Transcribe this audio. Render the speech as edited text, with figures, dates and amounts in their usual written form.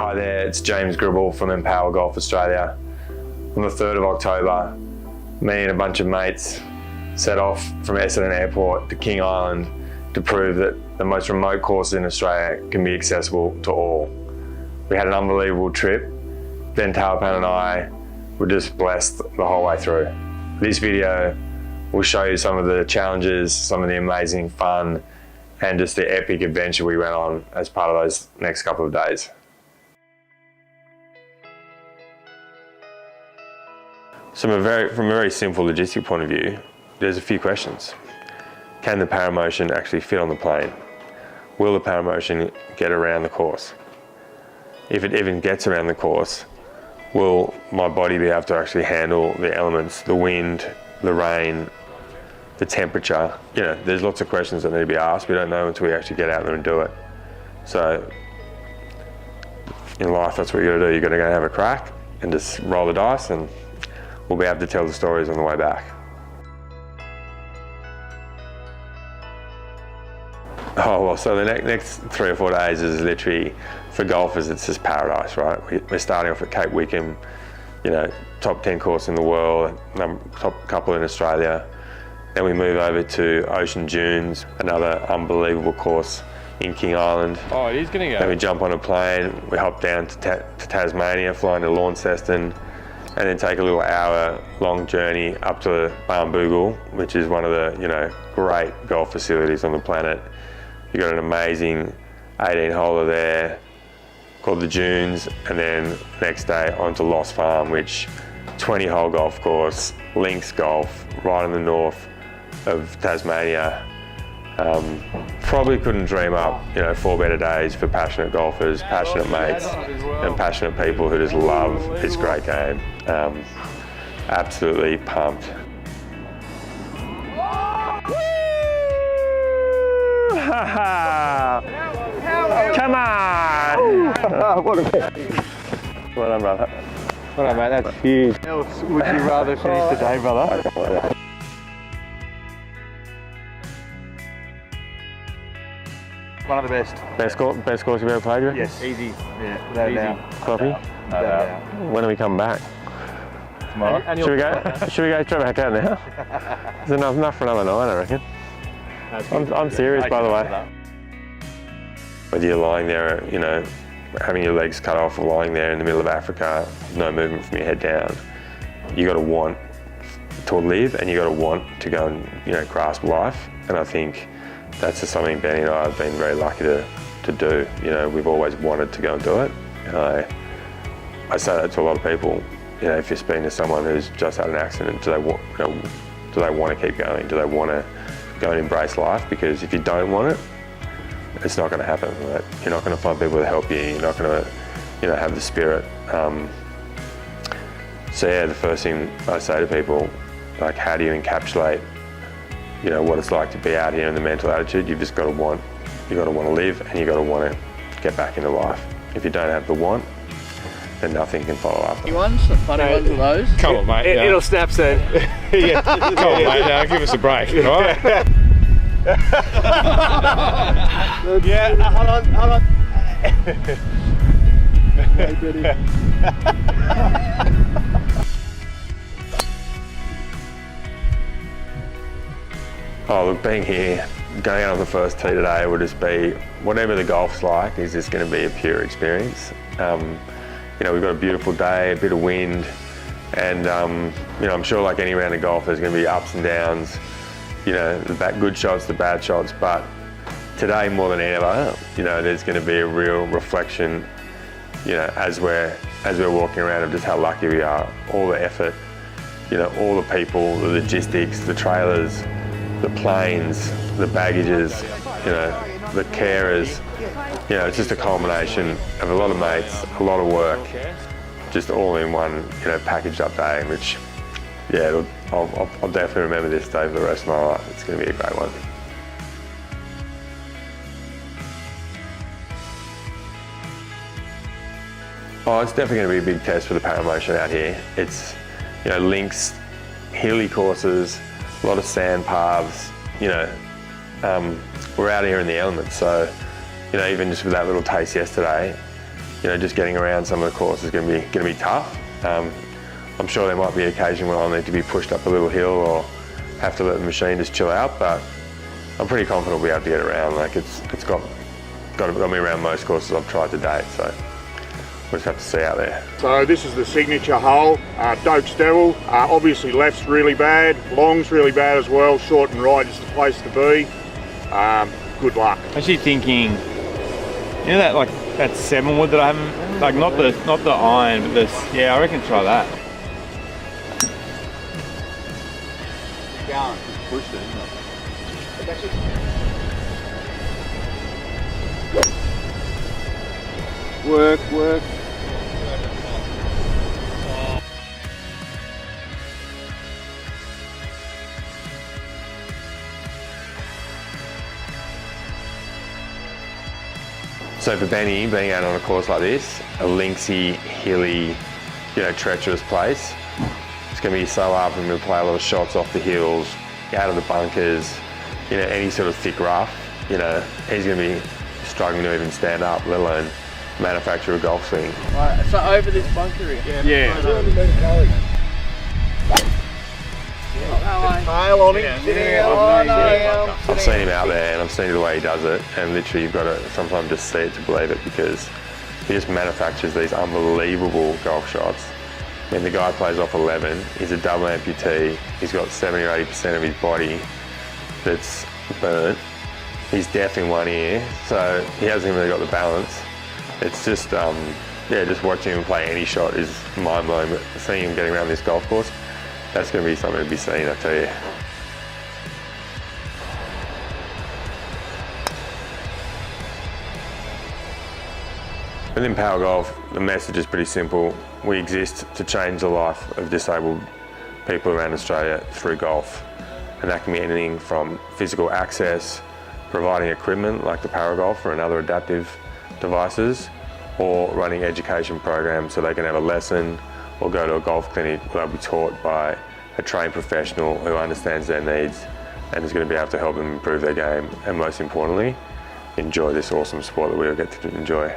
Hi there, it's James Gribble from Empower Golf Australia. On the 3rd of October, me and a bunch of mates set off from Essendon Airport to King Island to prove that the most remote courses in Australia can be accessible to all. We had an unbelievable trip. Then Tullipan and I were just blessed the whole way through. This video will show you some of the challenges, some of the amazing fun, and just the epic adventure we went on as part of those next couple of days. So from a very simple logistic point of view, there's a few questions. Can the paramotion actually fit on the plane? Will the paramotion get around the course? If it even gets around the course, will my body be able to actually handle the elements, the wind, the rain, the temperature? You know, there's lots of questions that need to be asked. We don't know until we actually get out there and do it. So in life, that's what you gotta do. You gotta go and have a crack and just roll the dice, and we'll be able to tell the stories on the way back. Oh, well, so the next 3 or 4 days is literally, for golfers, it's just paradise, right? We're starting off at Cape Wickham, you know, top 10 course in the world, top couple in Australia. Then we move over to Ocean Dunes, another unbelievable course in King Island. Oh, it is gonna go. Then we jump on a plane, we hop down to Tasmania, fly into Launceston, and then take a little hour-long journey up to Barnbougle, which is one of the, you know, great golf facilities on the planet. You've got an amazing 18-holer there called the Dunes, and then next day onto Lost Farm, which 20-hole golf course, links golf, right in the north of Tasmania. Probably couldn't dream up, you know, 4 better days for passionate golfers, passionate mates, and passionate people who just love this great game. Absolutely pumped. Come on! What a bit. Well done, brother. Well done, mate, that's huge. What else would you rather finish today, brother? One of the best. Best course you've ever played, you reckon? Yes, easy. Yeah, without a doubt. Coffee? No doubt. When do we come back? Tomorrow. Should we go straight back out now? There's enough for another night, I reckon. I'm serious, by the way. Whether you're lying there, you know, having your legs cut off, or lying there in the middle of Africa, no movement from your head down, you got to want to live, and you got to want to go and, you know, grasp life. And I think that's just something Benny and I have been very lucky to do. You know, we've always wanted to go and do it. And I say that to a lot of people. You know, if you're speaking to someone who's just had an accident, do they want to keep going? Do they want to go and embrace life? Because if you don't want it, it's not going to happen. Right? You're not going to find people to help you. You're not going to, you know, have the spirit. So yeah, the first thing I say to people, like, how do you encapsulate, you know, what it's like to be out here in the mental attitude? You've just got to want. You got to want to live, and you got to want to get back into life. If you don't have the want, then nothing can follow up. Funny ones of those? Come on, mate. It'll snap soon. Yeah. Come on, mate. Now give us a break, all right? Yeah, hold on. Hey, Benny. Oh, look, being here, going out on the first tee today will just be, whatever the golf's like, is just going to be a pure experience. You know, we've got a beautiful day, a bit of wind, and you know, I'm sure like any round of golf, there's going to be ups and downs. You know, the good shots, the bad shots, but today more than ever, you know, there's going to be a real reflection, you know, as we're walking around, of just how lucky we are. All the effort, you know, all the people, the logistics, the trailers, the planes, the baggages, you know, the carers. You know, it's just a culmination of a lot of mates, a lot of work, just all in one, you know, packaged up day, which, yeah, I'll definitely remember this day for the rest of my life. It's going to be a great one. Oh, it's definitely going to be a big test for the paramotion out here. It's, you know, links, hilly courses, a lot of sand paths, you know. We're out here in the elements, so, you know, even just with that little taste yesterday, just getting around some of the course is going to be tough. I'm sure there might be an occasion when I'll need to be pushed up a little hill or have to let the machine just chill out, but I'm pretty confident we'll be able to get around. Like it's got me around most courses I've tried to date, so we'll just have to see out there. So this is the signature hole, Doak's Devil. Obviously left's really bad, long's really bad as well, short and right is the place to be. Good luck. Actually thinking, that 7 wood that I haven't, like not the iron, but this. Yeah, I reckon try that. Going. Pushed it, isn't it? Work. So for Benny, being out on a course like this, a linksy, hilly, treacherous place, it's going to be so hard for him to play a lot of shots off the hills, out of the bunkers, any sort of thick rough. He's going to be struggling to even stand up, let alone manufacture a golf swing. Right, so over this bunker here. Yeah. Tail on him. I've seen him out there and I've seen the way he does it, and literally you've got to sometimes just see it to believe it, because he just manufactures these unbelievable golf shots. I mean, the guy plays off 11, he's a double amputee, he's got 70 or 80% of his body that's burnt. He's deaf in one ear, so he hasn't even really got the balance. It's just, just watching him play any shot is mind-blowing, but seeing him getting around this golf course, that's going to be something to be seen, I tell you. Within Power Golf, the message is pretty simple. We exist to change the life of disabled people around Australia through golf. And that can be anything from physical access, providing equipment like the Paragolf and other adaptive devices, or running education programs so they can have a lesson or go to a golf clinic where they'll be taught by a trained professional who understands their needs and is going to be able to help them improve their game, and most importantly, enjoy this awesome sport that we all get to enjoy.